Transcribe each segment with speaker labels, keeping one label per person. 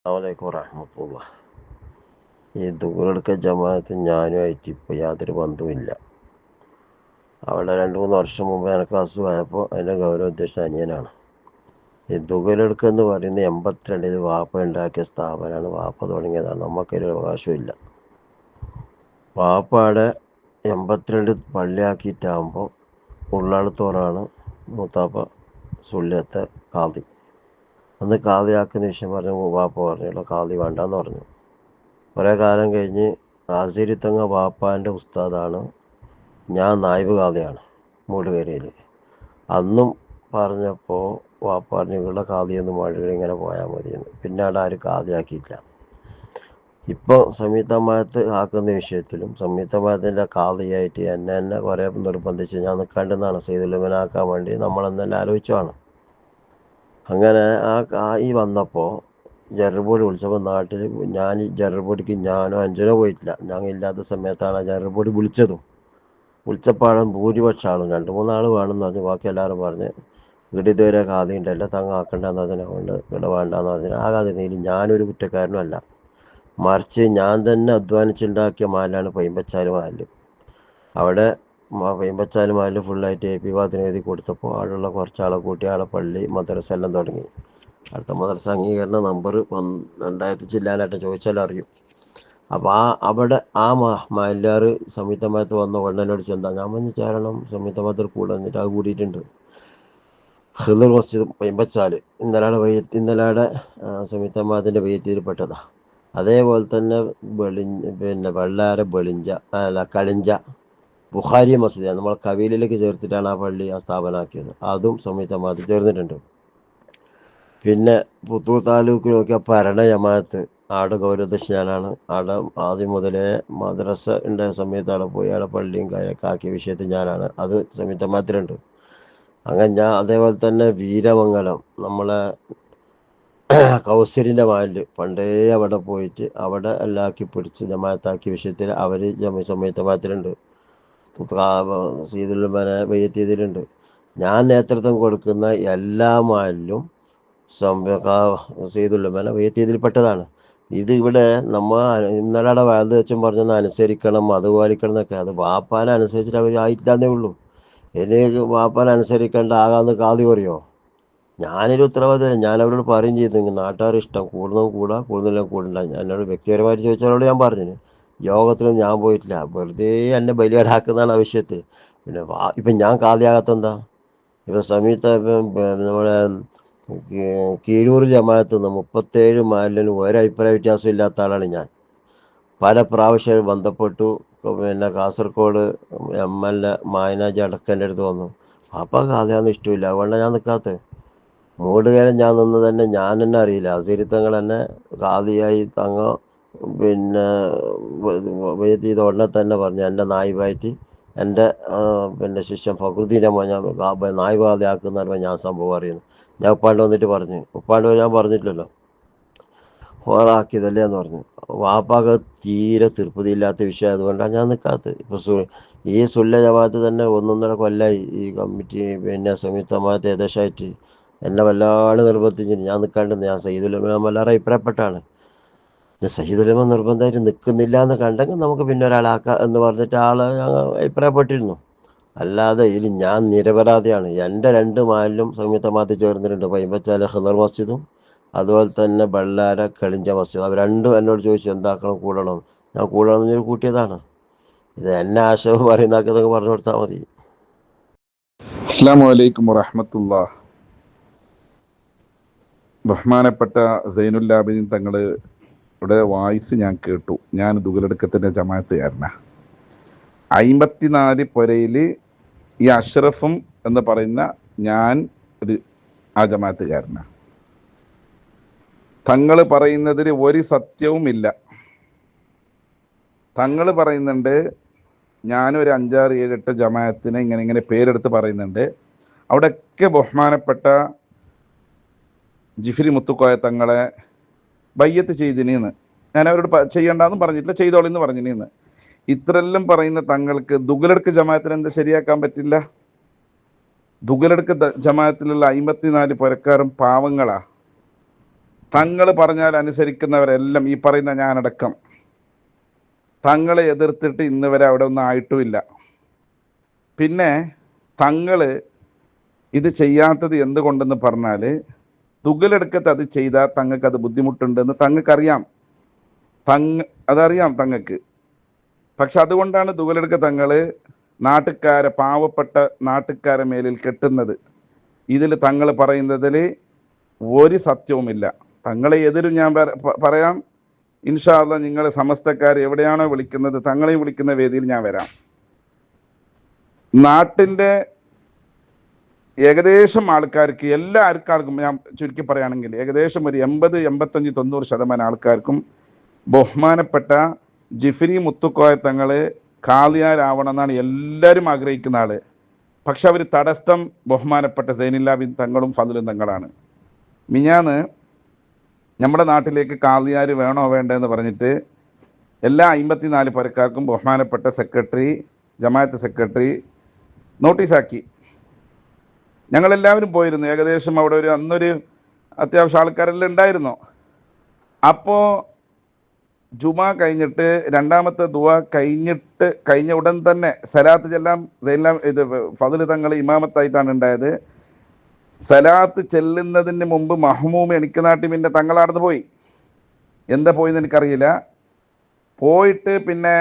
Speaker 1: അസ്സലാമു വറഹ്മത്തുള്ളാ. ഈ ദുഃഖെടുക്കൽ ജമാഅത്ത് ഞാനുമായിട്ട് ഇപ്പോൾ യാതൊരു ബന്ധവുമില്ല. അവിടെ 2-3 വർഷം മുമ്പ് എനിക്ക് അസുഖമായപ്പോൾ അതിൻ്റെ ഗൗരവാധ്യക്ഷൻ അനിയനാണ്. ഈ ദുഃഖെടുക്കുക എന്ന് പറയുന്നത് 82-ൽ വാപ്പ ഉണ്ടാക്കിയ സ്ഥാപനമാണ്. വാപ്പ തുടങ്ങിയതാണ്. നമുക്കൊരു അവകാശമില്ല. വാപ്പയുടെ 82 പള്ളിയാക്കിയിട്ടാകുമ്പോൾ ഉള്ളാളത്തോറാണ് മൂത്താപ്പ സുള്ളിയത്തെ കാതി. അന്ന് കാതിയാക്കുന്ന വിഷയം പറഞ്ഞു. വാപ്പ പറഞ്ഞല്ലോ കാതി വേണ്ടെന്ന് പറഞ്ഞു. കുറേ കാലം കഴിഞ്ഞ് ആസിരിത്തങ്ങ വാപ്പാൻ്റെ ഉസ്താദാണ്. ഞാൻ നായിബ് കാദിയാണ് മൂടുകരയിൽ. അന്നും പറഞ്ഞപ്പോൾ വാപ്പ പറഞ്ഞു ഇവിടെ കാദിയൊന്നും വേണ്ട, ഇങ്ങനെ പോയാൽ മതിയെന്ന്. പിന്നെ അവിടെ ആരും കാദിയാക്കിയില്ല. ഇപ്പോൾ സംയുക്തമായത്ത് ആക്കുന്ന വിഷയത്തിലും സംയുക്തമായത്തിൻ്റെ കാദിയായിട്ട് എന്നെ കുറേ നിർബന്ധിച്ച് ഞാൻ നിൽക്കേണ്ടെന്നാണ് സൈദുലമനാക്കാൻ വേണ്ടി നമ്മളെന്നെല്ലാം ആലോചിച്ചതാണ്. അങ്ങനെ ഈ വന്നപ്പോൾ ജർബോടി വിളിച്ചപ്പോൾ നാട്ടിൽ ഞാൻ ജർബോടിക്ക് ഞാനോ അഞ്ചനോ പോയിട്ടില്ല. ഞങ്ങൾ ഇല്ലാത്ത സമയത്താണ് ജർബോടി വിളിച്ചപ്പോഴും ഭൂരിപക്ഷം ആളും 2-3 ആൾ വേണമെന്ന് പറഞ്ഞു. ബാക്കി എല്ലാവരും പറഞ്ഞ് ഇവിടെ ഇതുവരെ കാതി ഉണ്ടല്ലോ, തങ്ങ ആക്കണ്ടെന്ന് അതിനെ കൊണ്ട് ഇവിടെ വേണ്ടെന്ന് പറഞ്ഞു. ആ കാതിയിൽ ഞാനൊരു കുറ്റക്കാരനും അല്ല, മറിച്ച് ഞാൻ തന്നെ അധ്വാനിച്ചുണ്ടാക്കിയ മാലാണ് പൈമ്പച്ചാല് മാല്. അവിടെ പൈമ്പച്ചാല് മാലിൽ ഫുള്ളായിട്ട് AP വാത്തിന് എഴുതി കൊടുത്തപ്പോൾ അവിടെയുള്ള കുറച്ചാളെ കൂട്ടി ആളെ പള്ളി മദ്രസ എല്ലാം തുടങ്ങി. അടുത്ത മദ്രസ അംഗീകരണ നമ്പർ 2000 ജില്ലാനായിട്ട് ചോദിച്ചാൽ അറിയും. അപ്പോൾ അവിടെ മല്ലാർ സംയുക്തമായത്ത് വന്ന ഉടനോട് ചെന്താ ഞാൻ പറഞ്ഞ് ചേരണം, സംയുക്തമായത്തിൽ കൂടെ വന്നിട്ട് അത് കൂടിയിട്ടുണ്ട്. ഹിദർ മസ്ജിദ് പൈമ്പച്ചാല് ഇന്നലെ സംയുക്തമായത്തിൻ്റെ വെയ്യത്തിൽപ്പെട്ടതാ. അതേപോലെ തന്നെ വെള്ളാര കളിഞ്ച ബുഖാരി മസ്ജിദ് നമ്മൾ കവീലിലേക്ക് ചേർത്തിട്ടാണ് ആ പള്ളി ആ സ്ഥാപനമാക്കിയത്. അതും സംയുക്തമായത്തിൽ ചേർന്നിട്ടുണ്ട്. പിന്നെ പുത്തൂർ താലൂക്ക് നോക്കിയാൽ ഭരണ ജമാഅത്ത് ആടെ ഗൗരവദക്ഷ ഞാനാണ്. ആടെ ആദ്യം മുതലേ മദ്രസ ഉണ്ടായ സമയത്ത് അവിടെ പോയി ആടെ പള്ളിയും കാര്യമൊക്കെ ആക്കിയ വിഷയത്തിൽ ഞാനാണ്. അത് സംയുക്തമായത്തിലുണ്ട്. അങ്ങനെ ഞാൻ അതേപോലെ തന്നെ വീരമംഗലം നമ്മളെ കൗസരിൻ്റെ മാലിൽ പണ്ടേ അവിടെ പോയിട്ട് അവിടെ എല്ലാക്കി പിടിച്ച് ജമാഅത്താക്കിയ വിഷയത്തിൽ അവർ സംയുക്തമായത്തിലുണ്ട്. സീതുൽമനെ വെയ്യത്തിയതിലുണ്ട്. ഞാൻ നേതൃത്വം കൊടുക്കുന്ന എല്ലാ മാലിലും സീതുൽമന വെയ്യത്തിയതിൽപ്പെട്ടതാണ്. ഇത് ഇവിടെ നമ്മൾ ഇന്നലെ വയത് വെച്ചും പറഞ്ഞൊന്ന് അനുസരിക്കണം, അത് പാലിക്കണം എന്നൊക്കെ. അത് വാപ്പാനെ അനുസരിച്ചിട്ട് അവർ ആയിട്ടില്ലാന്നേ ഉള്ളൂ. എനിക്ക് വാപ്പാനെ അനുസരിക്കേണ്ട ആകാമെന്ന് കാതി പറയോ? ഞാനൊരു ഉത്തരവാദിത്തം ഞാൻ അവരോട് പറയും ചെയ്തു. നാട്ടുകാർ ഇഷ്ടം കൂടുന്നതും കൂടാ, കൂടുന്നില്ല കൂടണ്ട. എന്നോട് വ്യക്തിപരമായിട്ട് ചോദിച്ചവരോട് ഞാൻ പറഞ്ഞു യോഗത്തിനും ഞാൻ പോയിട്ടില്ല, വെറുതെ എന്നെ ബലിയാടാക്കുന്നതാണ് ആ വിഷയത്തിൽ. പിന്നെ ഇപ്പം ഞാൻ കാതിയാകത്തെന്താ? ഇപ്പം സമയത്ത് നമ്മുടെ കീഴൂർ ജമാഅത്ത് നിന്ന് 37 മാലിന് ഒരഭിപ്രായ വ്യത്യാസം ഇല്ലാത്ത ആളാണ് ഞാൻ. പല പ്രാവശ്യം ബന്ധപ്പെട്ടു. പിന്നെ കാസർഗോഡ് MLA മായനാജി അടക്കൻ്റെ അടുത്ത് വന്നു. അപ്പം കാതിയാന്ന് ഇഷ്ടമില്ല, അതുകൊണ്ടാണ് ഞാൻ നിൽക്കാത്തത്. മൂടുകാരൻ ഞാൻ നിന്ന് തന്നെ ഞാൻ തന്നെ അറിയില്ല. അസീരിത്തങ്ങൾ തന്നെ കാതിയായി തങ്ങ പിന്നെ ചെയ്ത ഉടനെ തന്നെ പറഞ്ഞു എൻ്റെ നായിബായിട്ട് എൻ്റെ പിന്നെ ശിഷ്യൻ ഫഖറുദ്ദീനെ ഞാൻ നായിബ് കാതിയാക്കുന്ന പറയുമ്പോൾ ഞാൻ സംഭവം അറിയുന്നു. ഞാൻ ഉപ്പാണ്ട് വന്നിട്ട് പറഞ്ഞു, ഉപ്പാണ്ട് ഞാൻ പറഞ്ഞിട്ടില്ലല്ലോ ഹോറാക്കിയതല്ലേ എന്ന് പറഞ്ഞു. വാപ്പാക്ക് തീരെ തൃപ്തിയില്ലാത്ത വിഷയം അതുകൊണ്ടാണ് ഞാൻ നിൽക്കാത്തത്. ഇപ്പോൾ ഈ സുല്ല ജമാഅത്ത് തന്നെ 1.5 കൊല്ലമായി ഈ കമ്മിറ്റി പിന്നെ സംയുക്തമായിട്ട് ഏകദേശമായിട്ട് എന്നെ വല്ലാണ്ട് നിർബന്ധിച്ചിട്ട് ഞാൻ നിൽക്കാണ്ടെന്ന്. ഞാൻ സയ്യിദുലമ എല്ലാവരും അഭിപ്രായപ്പെട്ടാണ്. പിന്നെ സയ്യിദുലമ നിർബന്ധമായിട്ട് നിൽക്കുന്നില്ല എന്ന് കണ്ടെങ്കിൽ നമുക്ക് പിന്നെ ഒരാളാക്കാം എന്ന് പറഞ്ഞിട്ട് ആളെ ഞങ്ങൾ അഭിപ്രായപ്പെട്ടിരുന്നു. അല്ലാതെ ഇതിൽ ഞാൻ നിരപരാധിയാണ്. എൻ്റെ 2 മാലിലും സംയുക്തമായിട്ട് ചേർന്നിട്ടുണ്ട്. പൈമ്പച്ചാല ഹിദർ മസ്ജിദും അതുപോലെ തന്നെ ബള്ളാര കളിഞ്ച മസ്ജിദ്. അവർ രണ്ടും എന്നോട് ചോദിച്ചു എന്താക്കണം, കൂടണം. ഞാൻ കൂടണമെന്ന് ഞാൻ കൂട്ടിയതാണ്. ഇത് എന്നെ ആശയം പറയുന്നതൊക്കെ പറഞ്ഞു കൊടുത്താൽ മതി.
Speaker 2: അസ്സലാമു അലൈക്കും വറഹ്മത്തുള്ളാഹ്. ബഹുമാനപ്പെട്ട സൈനുല്ലാബിൻ തങ്ങളുടെ വായിസ് ഞാൻ കേട്ടു. ഞാൻ ദുഗലെടുക്കത്തിൻ്റെ ജമാഅത്തുകാരനാ. 54 പുരയിൽ ഈ അഷ്റഫും എന്ന് പറയുന്ന ഞാൻ ആ ജമാഅത്തുകാരനാ. തങ്ങൾ പറയുന്നതിൽ ഒരു സത്യവുമില്ല. തങ്ങൾ പറയുന്നുണ്ട് ഞാനൊരു 5, 6, 7, 8 ജമാഅത്തിനെ ഇങ്ങനെ പേരെടുത്ത് പറയുന്നുണ്ട്. അവിടെയൊക്കെ ബഹുമാനപ്പെട്ട ജിഫ്രി മുത്തുക്കോയ തങ്ങളെ ബയ്യത്ത് ചെയ്തിനിന്ന് ഞാൻ അവരോട് ചെയ്യണ്ടെന്നും പറഞ്ഞിട്ടില്ല, ചെയ്തോളിന്ന് പറഞ്ഞിനിന്ന്. ഇത്രയെല്ലാം പറയുന്ന തങ്ങൾക്ക് ദുഗലെടുക്ക് ജമാഅത്തിന് എന്താ ശരിയാക്കാൻ പറ്റില്ല? ദുഗലെടുക്ക് ജമാഅത്തിലുള്ള 54 പുരക്കാരും പാവങ്ങളാ. തങ്ങൾ പറഞ്ഞാൽ അനുസരിക്കുന്നവരെല്ലാം, ഈ പറയുന്ന ഞാനടക്കം, തങ്ങളെ എതിർത്തിട്ട് ഇന്ന് വരെ അവിടെ ഒന്നും ആയിട്ടുമില്ല. പിന്നെ തങ്ങൾ ഇത് ചെയ്യാത്തത് എന്തുകൊണ്ടെന്ന് പറഞ്ഞാൽ, തുകലെടുക്കത്ത് അത് ചെയ്താൽ തങ്ങൾക്ക് അത് ബുദ്ധിമുട്ടുണ്ടെന്ന് തങ്ങൾക്കറിയാം. അതറിയാം തങ്ങൾക്ക്. പക്ഷെ അതുകൊണ്ടാണ് തുകലെടുക്ക തങ്ങൾ നാട്ടുകാരെ, പാവപ്പെട്ട നാട്ടുകാരെ മേലിൽ കെട്ടുന്നത്. ഇതിൽ തങ്ങൾ പറയുന്നതിൽ ഒരു സത്യവുമില്ല. തങ്ങളെ എതിരും ഞാൻ പറയാം. ഇൻഷാ അല്ലാഹ് നിങ്ങൾ സമസ്തക്കാർ എവിടെയാണോ വിളിക്കുന്നത്, തങ്ങളെയും വിളിക്കുന്ന വേദിയിൽ ഞാൻ വരാം. നാട്ടിൻ്റെ ഏകദേശം ആൾക്കാർക്ക്, എല്ലാ ആൾക്കാർക്കും ഞാൻ ചുരുക്കി പറയുകയാണെങ്കിൽ ഏകദേശം ഒരു 80, 85, 90% ആൾക്കാർക്കും ബഹുമാനപ്പെട്ട ജിഫ്രി മുത്തുക്കോയ തങ്ങൾ ഖാദിയാരാവണമെന്നാണ് എല്ലാവരും ആഗ്രഹിക്കുന്ന ആള്. പക്ഷെ അവർ തടസ്സം ബഹുമാനപ്പെട്ട സൈനുല്ലാബിൻ തങ്ങളും ഫضലും തങ്ങളാണ്. മിഞ്ഞാന്ന് നമ്മുടെ നാട്ടിലേക്ക് ഖാദിയാർ വേണോ വേണ്ടെന്ന് പറഞ്ഞിട്ട് എല്ലാ 54 പരക്കാർക്കും ബഹുമാനപ്പെട്ട സെക്രട്ടറി, ജമാഅത്ത് സെക്രട്ടറി നോട്ടീസാക്കി. ഞങ്ങളെല്ലാവരും പോയിരുന്നു. ഏകദേശം അവിടെ അന്നൊരു അത്യാവശ്യം ആൾക്കാരെല്ലാം ഉണ്ടായിരുന്നു. അപ്പോൾ ജുമാ കഴിഞ്ഞിട്ട് രണ്ടാമത്തെ ദുആ കഴിഞ്ഞ ഉടൻ തന്നെ സലാത്ത് ചെല്ലാം. ഇത് ഫضല് തങ്ങൾ ഇമാമത്തായിട്ടാണ് ഉണ്ടായത്. സലാത്ത് ചെല്ലുന്നതിന് മുമ്പ് മഹ്മൂം എണിക്കനാട്ടി പിന്നെ തങ്ങളാടുന്ന് പോയി. എന്താ പോയിന്ന് എനിക്കറിയില്ല. പോയിട്ട് പിന്നെ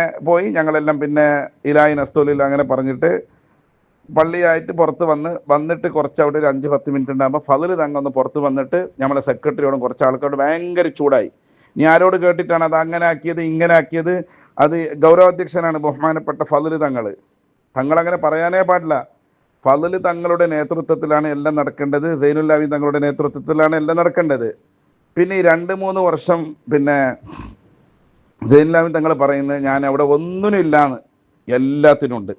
Speaker 2: ഞങ്ങളെല്ലാം പിന്നെ ഇലായി നസ്തുലിൽ അങ്ങനെ പറഞ്ഞിട്ട് പള്ളിയായിട്ട് പുറത്ത് വന്നിട്ട് കുറച്ച് അവിടെ ഒരു 5-10 മിനിറ്റ് ഉണ്ടാകുമ്പോൾ ഫضല് തങ്ങൾ ഒന്ന് പുറത്ത് വന്നിട്ട് നമ്മളെ സെക്രട്ടറിയോടും കുറച്ച് ആൾക്കാരോട് ഭയങ്കര ചൂടായി. നീ ആരോട് കേട്ടിട്ടാണ് അത് അങ്ങനെ ആക്കിയത്, ഇങ്ങനെ ആക്കിയത്? അത് ഗൗരവാധ്യക്ഷനാണ് ബഹുമാനപ്പെട്ട ഫضല് തങ്ങൾ. അങ്ങനെ പറയാനേ പാടില്ല. ഫضല് തങ്ങളുടെ നേതൃത്വത്തിലാണ് എല്ലാം നടക്കേണ്ടത്. സൈനുല്ലാബിൻ തങ്ങളുടെ നേതൃത്വത്തിലാണ് എല്ലാം നടക്കേണ്ടത്. പിന്നെ ഈ 2-3 വർഷം പിന്നെ സൈനുല്ലാബിൻ തങ്ങൾ പറയുന്നത് ഞാൻ അവിടെ ഒന്നിനും ഇല്ലാന്ന്. എല്ലാത്തിനുണ്ട്.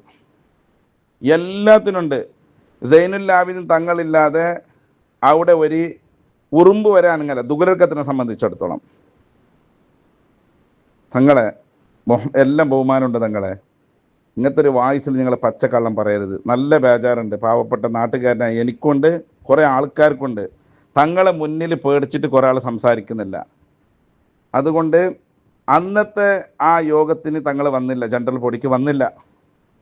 Speaker 2: സൈനുല്ലാബിൻ തങ്ങളില്ലാതെ അവിടെ ഒരു ഉറുമ്പ് വരാനിങ്ങനെ ദുഗലർക്കത്തിനെ സംബന്ധിച്ചിടത്തോളം. തങ്ങളെ എല്ലാം ബഹുമാനമുണ്ട്. തങ്ങളെ ഇങ്ങനത്തെ ഒരു വായിസിൽ നിങ്ങൾ പച്ചക്കള്ളം പറയരുത്. നല്ല ബേജാറുണ്ട്. പാവപ്പെട്ട നാട്ടുകാരനായി എനിക്കുണ്ട്, കുറേ ആൾക്കാർക്കുണ്ട്. തങ്ങളെ മുന്നിൽ പേടിച്ചിട്ട് കുറേ ആൾ സംസാരിക്കുന്നില്ല. അതുകൊണ്ട് അന്നത്തെ ആ യോഗത്തിന് തങ്ങൾ വന്നില്ല, ജനറൽ ബോഡിക്ക് വന്നില്ല.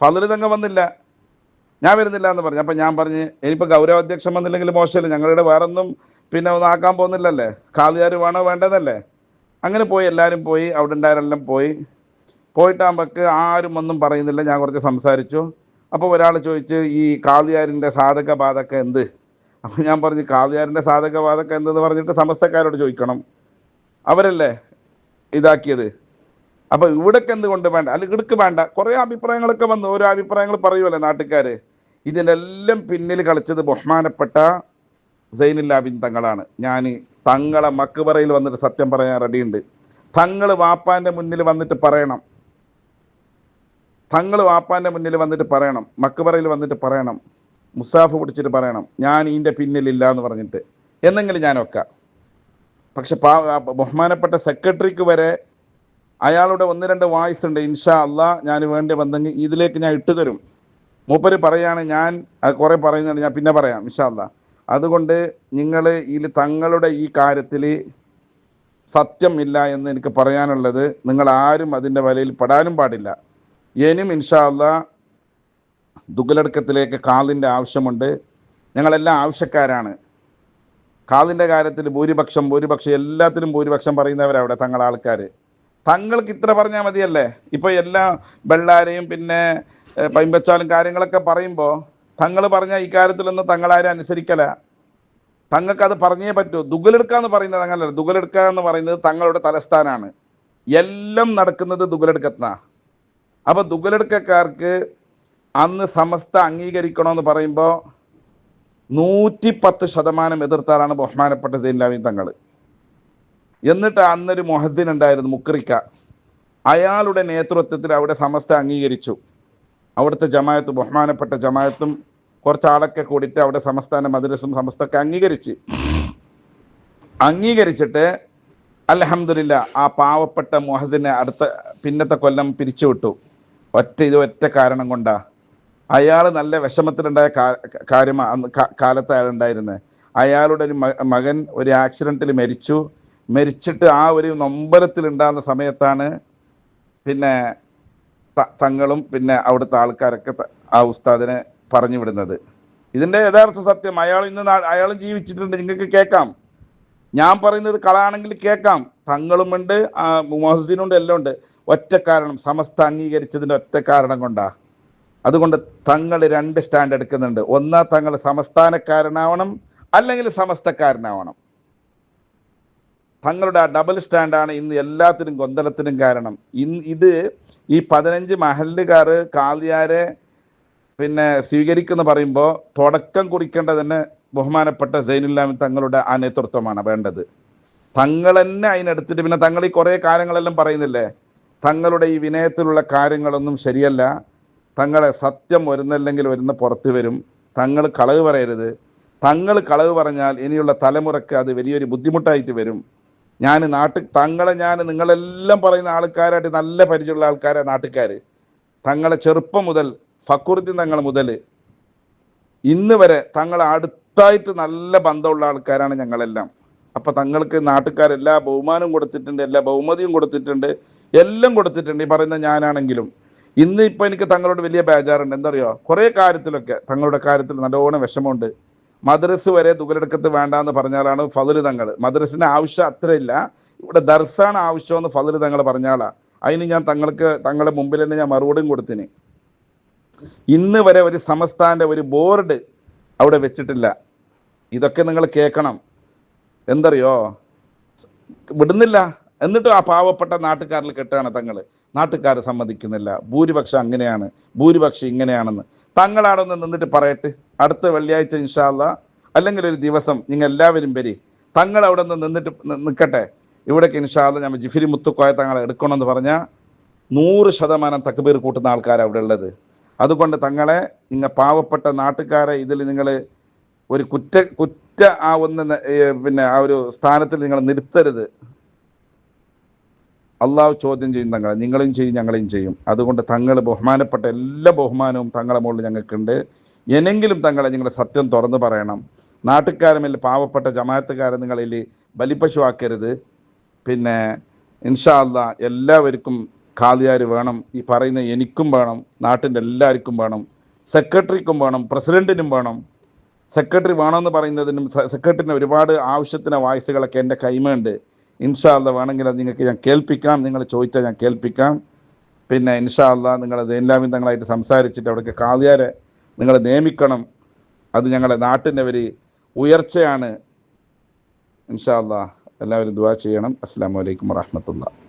Speaker 2: ഫضല് തങ്ങൾ വന്നില്ല. ഞാൻ വരുന്നില്ല എന്ന് പറഞ്ഞു. അപ്പം ഞാൻ പറഞ്ഞ് ഇനിയിപ്പോൾ ഗൗരവാധ്യക്ഷൻ വന്നില്ലെങ്കിൽ മോശമല്ലേ, ഞങ്ങളുടെ വേറൊന്നും പിന്നെ ഒന്നും ആക്കാൻ പോകുന്നില്ലല്ലേ, ഖാദിയാർ വേണോ വേണ്ടതല്ലേ. അങ്ങനെ പോയി, എല്ലാവരും പോയി, അവിടെ ഉണ്ടായവരെല്ലാം പോയിട്ടാകുമ്പോൾക്ക് ആരും ഒന്നും പറയുന്നില്ല. ഞാൻ കുറച്ച് സംസാരിച്ചു. അപ്പോൾ ഒരാൾ ചോദിച്ച് ഈ ഖാദിയാരിൻ്റെ സാധക ബാധക എന്ത്? അപ്പോൾ ഞാൻ പറഞ്ഞു ഖാദിയാരിൻ്റെ സാധക ബാധക എന്തെന്ന് പറഞ്ഞിട്ട് സമസ്തക്കാരോട് ചോദിക്കണം, അവരല്ലേ ഇതാക്കിയത്. അപ്പോൾ ഇവിടേക്ക് എന്തുകൊണ്ട് വേണ്ട, അല്ലെങ്കിൽ ഇവിടേക്ക് വേണ്ട. കുറേ അഭിപ്രായങ്ങളൊക്കെ വന്നു. ഓരോ അഭിപ്രായങ്ങൾ പറയുമല്ലേ നാട്ടുകാർ. ഇതിനെല്ലാം പിന്നിൽ കളിച്ചത് ബഹുമാനപ്പെട്ട സൈനുല്ലാബിൻ തങ്ങളാണ്. ഞാൻ തങ്ങളെ മക്ബറയിൽ വന്നിട്ട് സത്യം പറയാൻ റെഡിയുണ്ട്. തങ്ങൾ വാപ്പാൻ്റെ മുന്നിൽ വന്നിട്ട് പറയണം. മക്ബറയിൽ വന്നിട്ട് പറയണം, മുസാഫ് പിടിച്ചിട്ട് പറയണം ഞാൻ ഇതിൻ്റെ പിന്നിലില്ല എന്ന് പറഞ്ഞിട്ട്, എന്നെങ്കിലും ഞാൻ വെക്കാം. പക്ഷെ ബഹുമാനപ്പെട്ട സെക്രട്ടറിക്ക് വരെ അയാളുടെ 1-2 വായ്സ് ഉണ്ട്. ഇൻഷാ അള്ളാഹ് ഞാൻ വേണ്ടി വന്നെങ്കിൽ ഇതിലേക്ക് ഞാൻ ഇട്ടുതരും. മൂപ്പര് പറയാണ്, ഞാൻ കുറേ പറയുന്നുണ്ട്, ഞാൻ പിന്നെ പറയാം ഇൻഷാ അള്ളാഹ്. അതുകൊണ്ട് നിങ്ങൾ തങ്ങളുടെ ഈ കാര്യത്തിൽ സത്യം ഇല്ല എന്ന് എനിക്ക് പറയാനുള്ളത്, നിങ്ങൾ ആരും അതിൻ്റെ വലയിൽ പെടാനും പാടില്ല. ഇനിയും ഇൻഷാ അള്ളാഹ് ദുഗലടക്കത്തിലേക്ക് ഖാദിൻ്റെ ആവശ്യമുണ്ട്. ഞങ്ങളെല്ലാം ആവശ്യക്കാരാണ്. ഖാദിൻ്റെ കാര്യത്തിൽ ഭൂരിപക്ഷം എല്ലാത്തിലും ഭൂരിപക്ഷം പറയുന്നവരവിടെ ആൾക്കാർ. തങ്ങൾക്ക് ഇത്ര പറഞ്ഞാൽ മതിയല്ലേ. ഇപ്പോൾ എല്ലാ ബെള്ളാരെയും പിന്നെ പൈമ്പച്ചാലും കാര്യങ്ങളൊക്കെ പറയുമ്പോൾ തങ്ങൾ പറഞ്ഞാൽ ഈ കാര്യത്തിലൊന്നും തങ്ങളാരും അനുസരിക്കല. തങ്ങൾക്കത് പറഞ്ഞേ പറ്റൂ. ദുഗലെടുക്കുക എന്ന് പറയുന്നത് അങ്ങനല്ല. ദുഗലെടുക്കുക എന്ന് പറയുന്നത് തങ്ങളുടെ തലസ്ഥാനാണ്. എല്ലാം നടക്കുന്നത് ദുഗലെടുക്കത്തിനാണ്. അപ്പോൾ ദുഗലെടുക്കക്കാർക്ക് അന്ന് സമസ്ത അംഗീകരിക്കണമെന്ന് പറയുമ്പോൾ 110% എതിർത്താറാണ് ബഹുമാനപ്പെട്ട സൈനുല്ലാബിൻ തങ്ങൾ. എന്നിട്ട് അന്നൊരു മുഹദ്ദിൻ ഉണ്ടായിരുന്നു, മുക്രിക്ക. അയാളുടെ നേതൃത്വത്തിൽ അവിടെ സമസ്ത അംഗീകരിച്ചു. അവിടുത്തെ ജമാഅത്ത്, ബഹുമാനപ്പെട്ട ജമാഅത്തും കുറച്ചാളൊക്കെ കൂടിയിട്ട് അവിടെ സംസ്ഥാന മദ്രസും സമസ്തയൊക്കെ അംഗീകരിച്ചിട്ട് അൽഹംദുലില്ലാ ആ പാവപ്പെട്ട മുഹദ്ദിനെ പിന്നത്തെ കൊല്ലം പിരിച്ചുവിട്ടു. ഒറ്റ കാരണം കൊണ്ടാ. അയാൾ നല്ല വിഷമത്തിലുണ്ടായ കാലത്ത് അയാൾ ഉണ്ടായിരുന്നത്. അയാളുടെ ഒരു മകൻ ഒരു ആക്സിഡൻറ്റിൽ മരിച്ചിട്ട് ആ ഒരു നൊമ്പരത്തിൽ ഉണ്ടാകുന്ന സമയത്താണ് പിന്നെ തങ്ങളും പിന്നെ അവിടുത്തെ ആൾക്കാരൊക്കെ ആ ഉസ്താദിനെ പറഞ്ഞു വിടുന്നത്. ഇതിൻ്റെ യഥാർത്ഥ സത്യം അയാളും ജീവിച്ചിട്ടുണ്ട്, നിങ്ങൾക്ക് കേൾക്കാം. ഞാൻ പറയുന്നത് കളാണെങ്കിൽ കേൾക്കാം. തങ്ങളുമുണ്ട്, മുഹസിനുണ്ട്, എല്ലാം ഉണ്ട്. ഒറ്റ കാരണം, സമസ്ത അംഗീകരിച്ചതിൻ്റെ ഒറ്റ കാരണം കൊണ്ടാ. അതുകൊണ്ട് തങ്ങൾ 2 സ്റ്റാൻഡ് എടുക്കുന്നുണ്ട്. ഒന്നാ തങ്ങൾ സംസ്ഥാനക്കാരനാവണം, അല്ലെങ്കിൽ സമസ്തക്കാരനാവണം. തങ്ങളുടെ ആ ഡബിൾ സ്റ്റാൻഡാണ് ഇന്ന് എല്ലാത്തിനും ഗൊന്തലത്തിനും കാരണം. ഇത് ഈ 15 മഹല്ലുകാർ കാളിയാരെ പിന്നെ സ്വീകരിക്കുന്ന പറയുമ്പോൾ തുടക്കം കുറിക്കേണ്ടത് തന്നെ ബഹുമാനപ്പെട്ട സൈനുല്ലാമി തങ്ങളുടെ ആ നേതൃത്വമാണ് വേണ്ടത്. തങ്ങൾ തന്നെ അതിനെടുത്തിട്ട് പിന്നെ തങ്ങൾ ഈ കുറേ കാര്യങ്ങളെല്ലാം പറയുന്നില്ലേ, തങ്ങളുടെ ഈ വിനയത്തിലുള്ള കാര്യങ്ങളൊന്നും ശരിയല്ല. തങ്ങളെ സത്യം വരുന്നില്ലെങ്കിൽ പുറത്ത് വരും. തങ്ങൾ കളവ് പറയരുത്. തങ്ങൾ കളവ് പറഞ്ഞാൽ ഇനിയുള്ള തലമുറക്ക് അത് വലിയൊരു ബുദ്ധിമുട്ടായിട്ട് വരും. ഞാൻ നിങ്ങളെല്ലാം പറയുന്ന ആൾക്കാരായിട്ട് നല്ല പരിചയമുള്ള ആൾക്കാരെ നാട്ടുകാർ. തങ്ങളെ ചെറുപ്പം മുതൽ ഫക്രുദ്ദീൻ തങ്ങൾ മുതൽ ഇന്ന് വരെ തങ്ങളെ അടുത്തായിട്ട് നല്ല ബന്ധമുള്ള ആൾക്കാരാണ് ഞങ്ങളെല്ലാം. അപ്പം തങ്ങൾക്ക് നാട്ടുകാരെല്ലാ ബഹുമാനവും കൊടുത്തിട്ടുണ്ട്, എല്ലാ ബഹുമതിയും കൊടുത്തിട്ടുണ്ട്, എല്ലാം കൊടുത്തിട്ടുണ്ട്. ഈ പറയുന്ന ഞാനാണെങ്കിലും ഇന്ന് ഇപ്പം എനിക്ക് തങ്ങളോട് വലിയ ബേജാറുണ്ട്. എന്തറിയോ, കുറേ കാര്യത്തിലൊക്കെ തങ്ങളുടെ കാര്യത്തിൽ നല്ലോണം വിഷമമുണ്ട്. മദ്രസ് വരെ ദുഗലെടുക്കത്ത് വേണ്ടാന്ന് പറഞ്ഞാലാണ് ഫضل തങ്ങൾ. മദ്രസിൻ്റെ ആവശ്യം അത്രയില്ല, ഇവിടെ ദർസാണ് ആവശ്യമെന്ന് ഫضل തങ്ങൾ പറഞ്ഞാലാ. അതിന് ഞാൻ തങ്ങളുടെ മുമ്പിൽ തന്നെ ഞാൻ മറുപടിയും കൊടുത്തിന്. ഇന്ന് വരെ ഒരു സമസ്ഥാൻ്റെ ഒരു ബോർഡ് അവിടെ വെച്ചിട്ടില്ല. ഇതൊക്കെ നിങ്ങൾ കേൾക്കണം. എന്തറിയോ, വിടുന്നില്ല. എന്നിട്ടും ആ പാവപ്പെട്ട നാട്ടുകാരിൽ കെട്ടാണ് തങ്ങൾ. നാട്ടുകാർ സമ്മതിക്കുന്നില്ല. ഭൂരിപക്ഷം അങ്ങനെയാണ്, ഭൂരിപക്ഷം ഇങ്ങനെയാണെന്ന്. തങ്ങളാടൊന്ന് നിന്നിട്ട് പറയട്ടെ. അടുത്ത വെള്ളിയാഴ്ച ഇൻഷാ അല്ലാ, അല്ലെങ്കിൽ ഒരു ദിവസം നിങ്ങൾ എല്ലാവരും വരി. തങ്ങൾ അവിടെ നിന്ന് നിൽക്കട്ടെ. ഇവിടേക്ക് ഇൻഷാ അല്ലാ ഞാൻ ജിഫിരി മുത്തുക്കോയ തങ്ങളെ എടുക്കണമെന്ന് പറഞ്ഞാൽ 100% തക്ബീർ കൂട്ടുന്ന ആൾക്കാരാണ് അവിടെ ഉള്ളത്. അതുകൊണ്ട് തങ്ങളെ നിങ്ങൾ പാവപ്പെട്ട നാട്ടുകാരെ ഇതിൽ നിങ്ങൾ ഒരു കുറ്റ ആ ഒന്ന് പിന്നെ ആ ഒരു സ്ഥാനത്തിൽ നിങ്ങൾ നിർത്തരുത്. അള്ളാഹു ചോദ്യം ചെയ്യും തങ്ങളെ, നിങ്ങളെയും ചെയ്യും ഞങ്ങളെയും ചെയ്യും. അതുകൊണ്ട് തങ്ങൾ ബഹുമാനപ്പെട്ട എല്ലാ ബഹുമാനവും തങ്ങളെ മുകളിൽ ഞങ്ങൾക്കുണ്ട്. എന്നെങ്കിലും തങ്ങളെ നിങ്ങൾ സത്യം തുറന്നു പറയണം. നാട്ടുകാരുമില്ല പാവപ്പെട്ട ജമാഅത്തുകാരെ നിങ്ങളിൽ ബലിപ്പശുവാക്കരുത്. പിന്നെ ഇൻഷാ അല്ലാ എല്ലാവർക്കും ഖാദിയാർ വേണം. ഈ പറയുന്ന എനിക്കും വേണം, നാട്ടിൻ്റെ എല്ലാവർക്കും വേണം, സെക്രട്ടറിക്കും വേണം, പ്രസിഡന്റിനും വേണം. സെക്രട്ടറി വേണമെന്ന് പറയുന്നതിനും സെക്രട്ടറിന് ഒരുപാട് ആവശ്യത്തിന് വോയിസുകളൊക്കെ എൻ്റെ കൈമയുണ്ട്. ഇൻഷാ അല്ലാ വേണമെങ്കിൽ അത് നിങ്ങൾക്ക് ഞാൻ കേൾപ്പിക്കാം. നിങ്ങൾ ചോദിച്ചാൽ ഞാൻ കേൾപ്പിക്കാം. പിന്നെ ഇൻഷാ അല്ലാ നിങ്ങൾ സൈനുല്ലാമി തങ്ങളായിട്ട് സംസാരിച്ചിട്ട് അവിടേക്ക് ഖാദിയാരെ നിങ്ങൾ നിയമിക്കണം. അത് ഞങ്ങളുടെ നാട്ടിൻ്റെ ഒരു ഉയർച്ചയാണ്. ഇൻഷാ അല്ലാ എല്ലാവരും ദുആ ചെയ്യണം. അസ്സലാമു അലൈക്കും വറഹ്മത്തുള്ളാഹി.